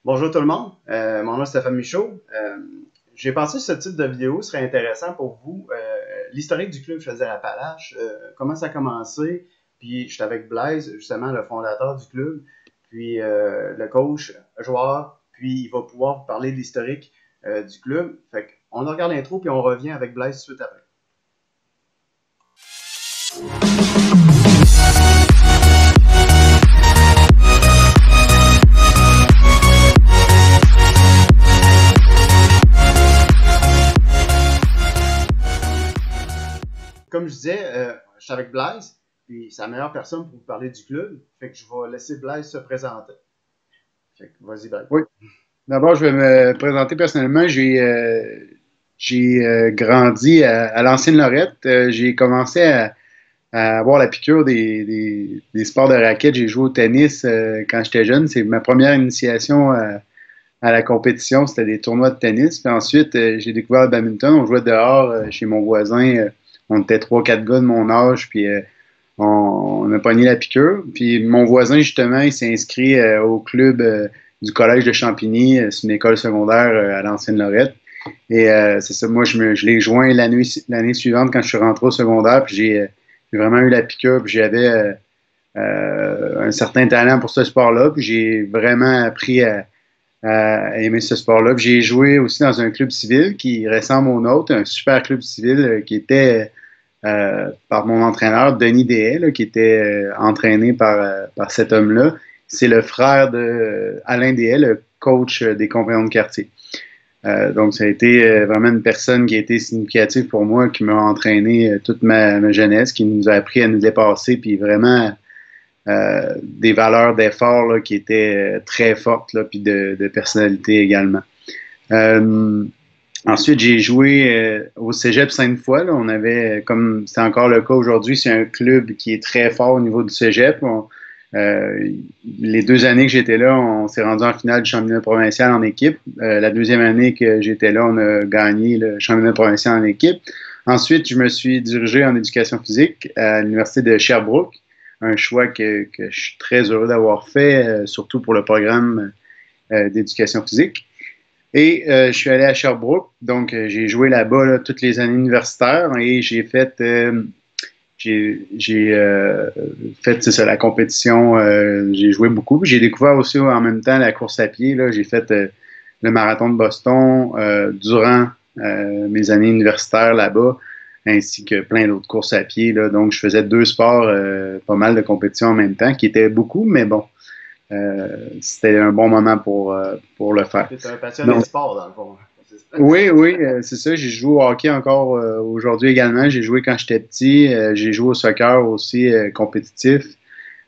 Bonjour tout le monde, mon nom est Stéphane Michaud. J'ai pensé que ce type de vidéo serait intéressant pour vous. L'historique du club Choisir Appalaches, comment ça a commencé, puis j'étais avec Blaise, justement le fondateur du club, puis le coach, joueur, puis il va pouvoir vous parler de l'historique du club. Fait qu'on regarde l'intro, puis on revient avec Blaise tout de suite après. Comme je disais, je suis avec Blaise, puis c'est la meilleure personne pour vous parler du club. Fait que je vais laisser Blaise se présenter. Fait que vas-y, Blaise. Oui. D'abord, je vais me présenter personnellement. J'ai grandi à l'ancienne Lorette. J'ai commencé à avoir la piqûre des sports de raquettes. J'ai joué au tennis quand j'étais jeune. C'est ma première initiation à la compétition. C'était des tournois de tennis. Puis ensuite, j'ai découvert le badminton. On jouait dehors chez mon voisin. On était trois, quatre gars de mon âge. Puis on a pogné la piqûre. Puis mon voisin, justement, il s'est inscrit au club du collège de Champigny. C'est une école secondaire à l'ancienne Lorette. Et c'est ça, moi, je l'ai joint l'année suivante quand je suis rentré au secondaire. Puis j'ai vraiment eu la piqûre. Puis j'avais un certain talent pour ce sport-là. Puis j'ai vraiment appris à aimer ce sport-là. Puis j'ai joué aussi dans un club civil qui ressemble au nôtre, un super club civil qui était par mon entraîneur, Denis Dehaye, qui était entraîné par cet homme-là. C'est le frère de Alain Dehaye, le coach des compagnons de quartier. Donc, ça a été vraiment une personne qui a été significative pour moi, qui m'a entraîné toute ma jeunesse, qui nous a appris à nous dépasser, puis vraiment des valeurs d'effort là, qui étaient très fortes, là, puis de personnalité également. Ensuite, j'ai joué au Cégep Sainte-Foy. Là. On avait, comme c'est encore le cas aujourd'hui, c'est un club qui est très fort au niveau du Cégep. Les 2 années que j'étais là, on s'est rendu en finale du championnat provincial en équipe. La deuxième année que j'étais là, on a gagné le championnat provincial en équipe. Ensuite, je me suis dirigé en éducation physique à l'Université de Sherbrooke, un choix que je suis très heureux d'avoir fait, surtout pour le programme d'éducation physique. Et je suis allé à Sherbrooke, donc j'ai joué là-bas là, toutes les années universitaires et j'ai fait c'est ça, la compétition, j'ai joué beaucoup. J'ai découvert aussi en même temps la course à pied. Là, j'ai fait le marathon de Boston durant mes années universitaires là-bas, ainsi que plein d'autres courses à pied. Là. Donc, je faisais 2 sports, pas mal de compétitions en même temps, qui étaient beaucoup, mais bon. C'était un bon moment pour le faire. Tu es un passionné de sport, dans le fond. Oui, oui, c'est ça. J'ai joué au hockey encore aujourd'hui également. J'ai joué quand j'étais petit. J'ai joué au soccer aussi compétitif.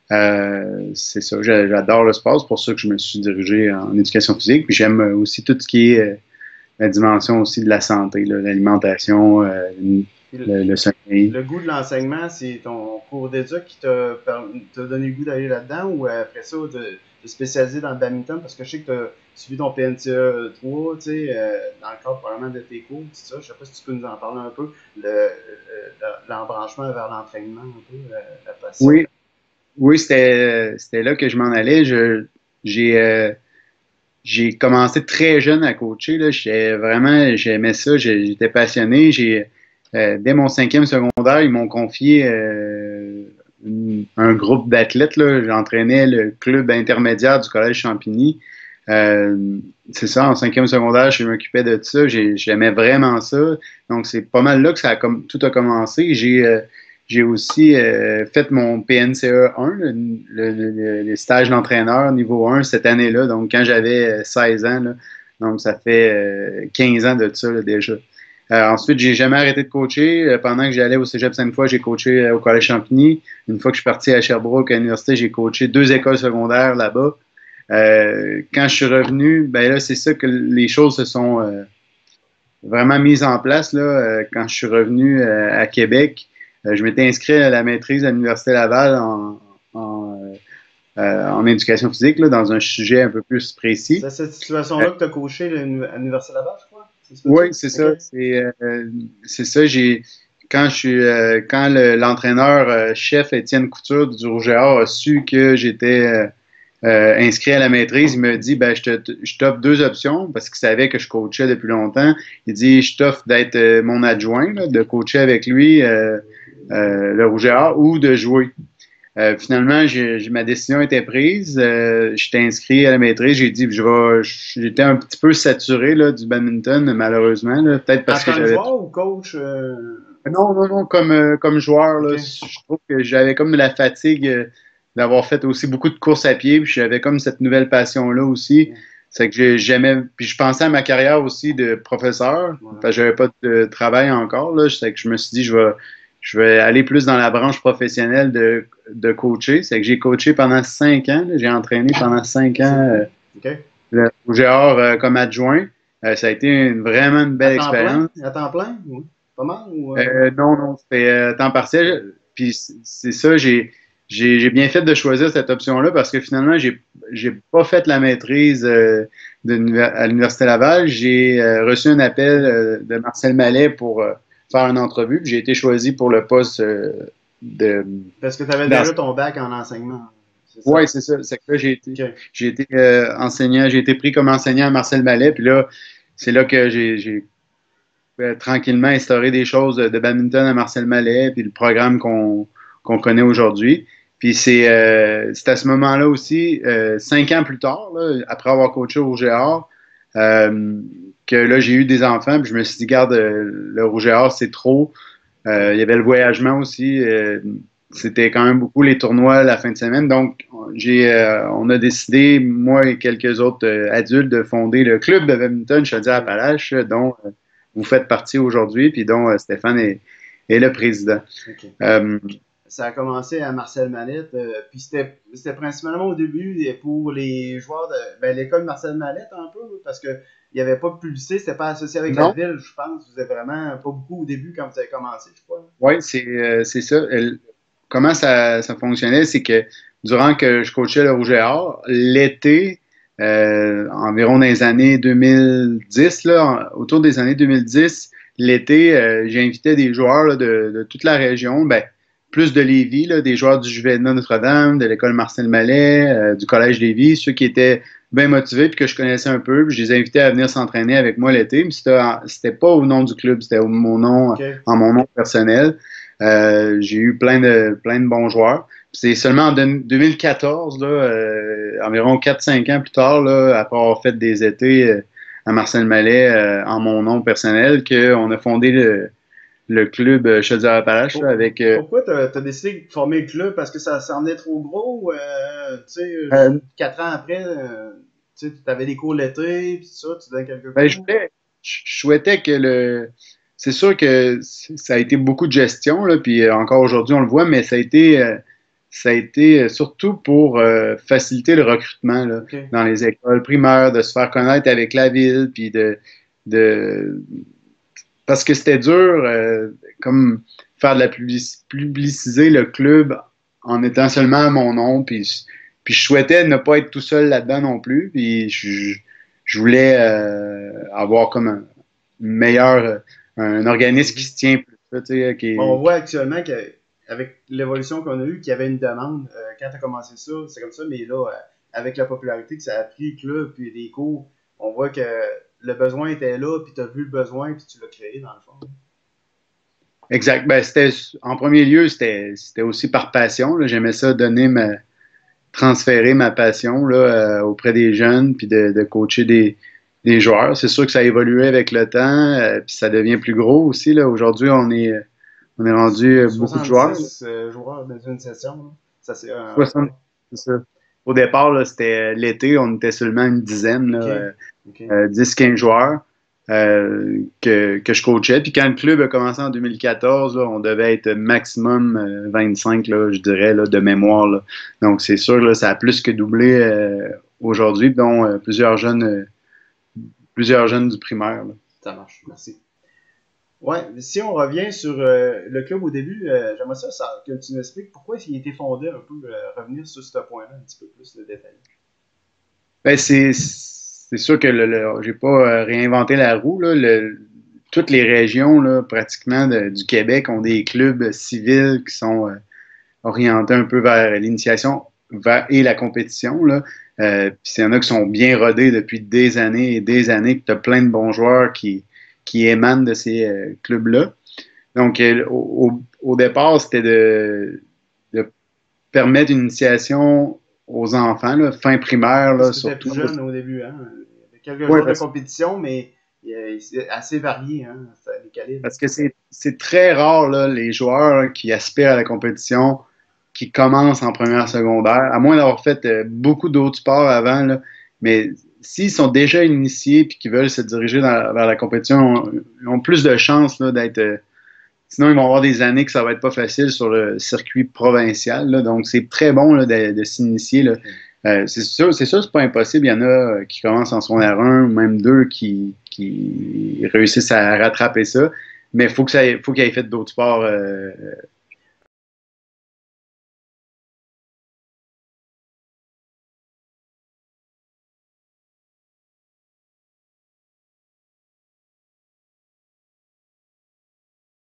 C'est ça, j'adore le sport. C'est pour ça que je me suis dirigé en éducation physique. Puis j'aime aussi tout ce qui est la dimension aussi de la santé, l'alimentation, le sommeil. Le goût de l'enseignement, c'est ton cours d'éduc qui t'a donné le goût d'aller là-dedans ou après ça, de spécialiser dans le badminton? Parce que je sais que tu as suivi ton PNCE 3, tu sais, dans le cadre probablement de tes cours, tout ça. Je sais pas si tu peux nous en parler un peu, l'embranchement vers l'entraînement, un peu, la passion. Oui, oui, c'était là que je m'en allais. J'ai commencé très jeune à coacher. Là. J'aimais ça, j'étais passionné. Dès mon 5e secondaire, ils m'ont confié un groupe d'athlètes. Là. J'entraînais le club intermédiaire du Collège Champigny. C'est ça, en 5e secondaire, je m'occupais de ça. J'aimais vraiment ça. Donc, c'est pas mal là que tout a commencé. J'ai aussi fait mon PNCE 1, le stage d'entraîneur niveau 1 cette année-là. Donc, quand j'avais 16 ans, là, donc ça fait 15 ans de ça là, déjà. Ensuite, j'ai jamais arrêté de coacher. Pendant que j'allais au Cégep Sainte-Foy, j'ai coaché au Collège Champigny. Une fois que je suis parti à Sherbrooke, à l'université, j'ai coaché 2 écoles secondaires là-bas. Quand je suis revenu, ben là, c'est ça que les choses se sont vraiment mises en place. Là, quand je suis revenu à Québec, je m'étais inscrit à la maîtrise à l'Université Laval en éducation physique, là, dans un sujet un peu plus précis. C'est cette situation-là que tu as coaché à l'Université Laval, je crois? Oui, c'est ça. C'est ça. Quand l'entraîneur chef Étienne Couture du Rouge et Or a su que j'étais inscrit à la maîtrise, il me dit, ben, je t'offre 2 options parce qu'il savait que je coachais depuis longtemps. Il dit, je t'offre d'être mon adjoint, là, de coacher avec lui le Rouge et Or ou de jouer. Finalement, ma décision était prise. J'étais inscrit à la maîtrise. J'ai dit, j'étais un petit peu saturé là, du badminton, malheureusement. Peut-être En parce que tant que j'avais. joueur ou coach? Non, non, non, comme joueur, là, Ok. je trouve que j'avais comme la fatigue d'avoir fait aussi beaucoup de courses à pied, puis j'avais comme cette nouvelle passion-là aussi. Ouais. C'est que j'aimais, puis je pensais à ma carrière aussi de professeur, Ouais. parce que j'avais pas de travail encore, là. C'est que je me suis dit, je vais aller plus dans la branche professionnelle de coacher. C'est que j'ai coaché pendant 5 ans, là. J'ai entraîné pendant 5 ans Ok. le Géor comme adjoint. Ça a été vraiment une À belle temps plein? expérience. À temps plein? Oui. Pas mal? Ou, Non, non, c'était temps partiel. Puis c'est ça, j'ai bien fait de choisir cette option-là parce que finalement, j'ai pas fait la maîtrise à l'Université Laval. J'ai reçu un appel de Marcel Mallet pour faire une entrevue. Puis j'ai été choisi pour le poste de Parce que tu avais déjà ton bac en enseignement. C'est ça? Oui, c'est ça. C'est que là, Ok. j'ai été enseignant, j'ai été pris comme enseignant à Marcel Mallet. Puis là, c'est là que j'ai tranquillement instaurer des choses de badminton à Marcel Mallet, puis le programme qu'on connaît aujourd'hui. Puis c'est à ce moment-là aussi, 5 ans plus tard, là, après avoir coaché au Géard, que là, j'ai eu des enfants, puis je me suis dit, garde, le Rouge et Or, c'est trop. Il y avait le voyagement aussi. C'était quand même beaucoup les tournois la fin de semaine. Donc, on a décidé, moi et quelques autres adultes, de fonder le club de badminton Chaudière-Appalaches, dont vous faites partie aujourd'hui, puis dont Stéphane est le président. Ok. Euh, Ça a commencé à Marcel Mallette, puis c'était principalement au début pour les joueurs de l'école Marcel Mallette un peu, parce que il n'y avait pas de publicité, c'était pas associé avec la non, ville, je pense. Vous êtes vraiment pas beaucoup au début quand vous avez commencé, je crois. oui, c'est ça. Comment ça fonctionnait, c'est que durant que je coachais le Rouge et Or, l'été, environ dans les années 2010, là, autour des années 2010, l'été, j'invitais des joueurs là, de toute la région, ben, plus de Lévis, là, des joueurs du Juvénat Notre-Dame, de l'école Marcel Mallet, du Collège Lévis, ceux qui étaient bien motivés puis que je connaissais un peu, puis je les invitais à venir s'entraîner avec moi l'été, mais c'était pas au nom du club, c'était au mon nom, Ok. en mon nom personnel. J'ai eu plein de bons joueurs. C'est seulement en 2014, là, environ 4-5 ans plus tard, là, après avoir fait des étés à Marcel Mallet en mon nom personnel, qu'on a fondé le club Chaudière-Appalaches là, avec Pourquoi t'as décidé de former le club? Parce que ça semblait trop gros? Tu sais, euh, 4 ans après, tu avais des cours l'été, puis tout ça, tu donnais quelques ben, cours? je souhaitais que c'est sûr que ça a été beaucoup de gestion, là, puis encore aujourd'hui, on le voit, mais ça a été surtout pour faciliter le recrutement là, Ok. dans les écoles primaires, de se faire connaître avec la ville, puis de parce que c'était dur, comme faire de la publiciser le club en étant seulement à mon nom, puis je souhaitais ne pas être tout seul là-dedans non plus, puis je voulais avoir comme un meilleur, un organisme qui se tient plus, là, tu sais, Bon, on voit actuellement qu'avec l'évolution qu'on a eue, qu'il y avait une demande. Quand tu as commencé ça, c'est comme ça, mais là, avec la popularité que ça a pris, le club, puis les cours, on voit que le besoin était là, puis tu as vu le besoin, puis tu l'as créé, dans le fond. exact. Ben, en premier lieu, c'était aussi par passion, là. J'aimais ça transférer ma passion là, auprès des jeunes, puis de coacher des joueurs. C'est sûr que ça a évolué avec le temps, puis ça devient plus gros aussi. Là. Aujourd'hui, on est rendu beaucoup de joueurs. 70 joueurs dans une session, là. Ça, c'est 60, c'est ça. Au départ, là, c'était l'été, on était seulement une dizaine, là, OK. OK. 10-15 joueurs que je coachais. Puis quand le club a commencé en 2014, là, on devait être maximum 25, là, je dirais, là, de mémoire. Là. Donc c'est sûr, là, ça a plus que doublé aujourd'hui, dont plusieurs jeunes du primaire. Là. Ça marche. Merci. Ouais, si on revient sur le club au début, j'aimerais que tu m'expliques pourquoi il a été fondé un peu, revenir sur ce point-là un petit peu plus de détail. Ben, c'est sûr que j'ai pas réinventé la roue. Là. Toutes les régions là, pratiquement du Québec ont des clubs civils qui sont orientés un peu vers l'initiation et la compétition, là. Puis il y en a qui sont bien rodés depuis des années et des années, que tu as plein de bons joueurs qui émanent de ces clubs-là. Donc, au départ, c'était de permettre une initiation aux enfants, là, fin primaire, là, surtout. C'était tout jeune au début, hein? Il y avait quelques ouais, jours de compétition, mais c'est assez varié, hein, les calibres. Parce que c'est très rare, là, les joueurs là, qui aspirent à la compétition, qui commencent en première secondaire, à moins d'avoir fait beaucoup d'autres sports avant, là, mais s'ils sont déjà initiés et qu'ils veulent se diriger vers la compétition, ils ont plus de chances là, d'être... sinon, ils vont avoir des années que ça va être pas facile sur le circuit provincial. Là, donc, c'est très bon là, de s'initier. Là. C'est sûr, c'est pas impossible. Il y en a qui commencent en secondaire 1 ou même 2 qui réussissent à rattraper ça. Mais il faut qu'il ait fait d'autres sports